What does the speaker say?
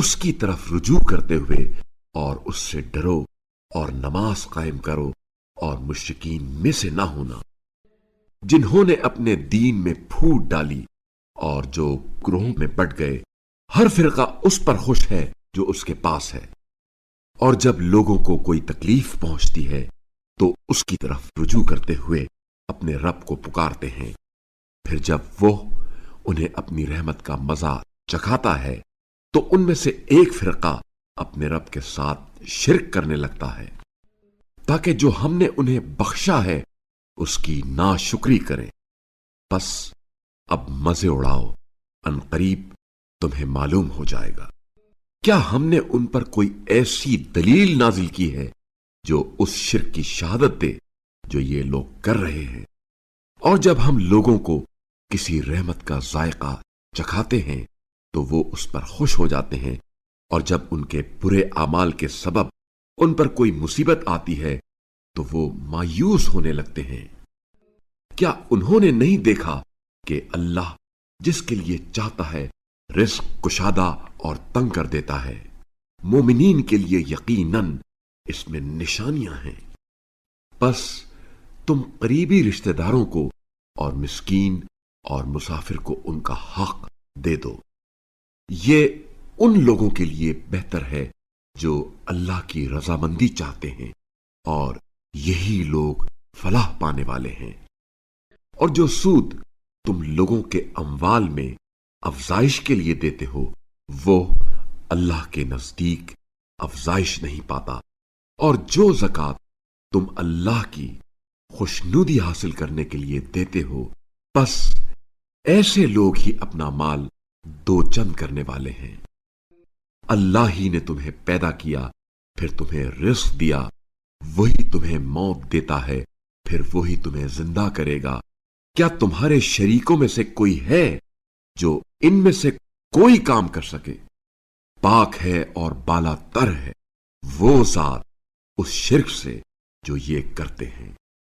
اس کی طرف رجوع کرتے ہوئے اور اس سے ڈرو اور نماز قائم کرو اور مشرکین میں سے نہ ہونا، جنہوں نے اپنے دین میں پھوٹ ڈالی اور جو گروہوں میں بٹ گئے، ہر فرقہ اس پر خوش ہے جو اس کے پاس ہے، اور جب لوگوں کو کوئی تکلیف پہنچتی ہے تو اس کی طرف رجوع کرتے ہوئے اپنے رب کو پکارتے ہیں، پھر جب وہ انہیں اپنی رحمت کا مزہ چکھاتا ہے تو ان میں سے ایک فرقہ اپنے رب کے ساتھ شرک کرنے لگتا ہے تاکہ جو ہم نے انہیں بخشا ہے اس کی ناشکری کریں۔ بس اب مزے اڑاؤ، ان قریب تمہیں معلوم ہو جائے گا۔ کیا ہم نے ان پر کوئی ایسی دلیل نازل کی ہے جو اس شرک کی شہادت دے جو یہ لوگ کر رہے ہیں؟ اور جب ہم لوگوں کو کسی رحمت کا ذائقہ چکھاتے ہیں تو وہ اس پر خوش ہو جاتے ہیں، اور جب ان کے برے اعمال کے سبب ان پر کوئی مصیبت آتی ہے تو وہ مایوس ہونے لگتے ہیں۔ کیا انہوں نے نہیں دیکھا کہ اللہ جس کے لیے چاہتا ہے رزق کشادہ اور تنگ کر دیتا ہے؟ مومنین کے لیے یقیناً اس میں نشانیاں ہیں۔ بس تم قریبی رشتہ داروں کو اور مسکین اور مسافر کو ان کا حق دے دو، یہ ان لوگوں کے لیے بہتر ہے جو اللہ کی رضامندی چاہتے ہیں، اور یہی لوگ فلاح پانے والے ہیں۔ اور جو سود تم لوگوں کے اموال میں افزائش کے لیے دیتے ہو وہ اللہ کے نزدیک افزائش نہیں پاتا، اور جو زکوٰۃ تم اللہ کی خوشنودی حاصل کرنے کے لیے دیتے ہو، بس ایسے لوگ ہی اپنا مال دو چند کرنے والے ہیں۔ اللہ ہی نے تمہیں پیدا کیا، پھر تمہیں رزق دیا، وہی تمہیں موت دیتا ہے، پھر وہی تمہیں زندہ کرے گا۔ کیا تمہارے شریکوں میں سے کوئی ہے جو ان میں سے کوئی کام کر سکے؟ پاک ہے اور بالا تر ہے وہ ذات اس شرک سے جو یہ کرتے ہیں۔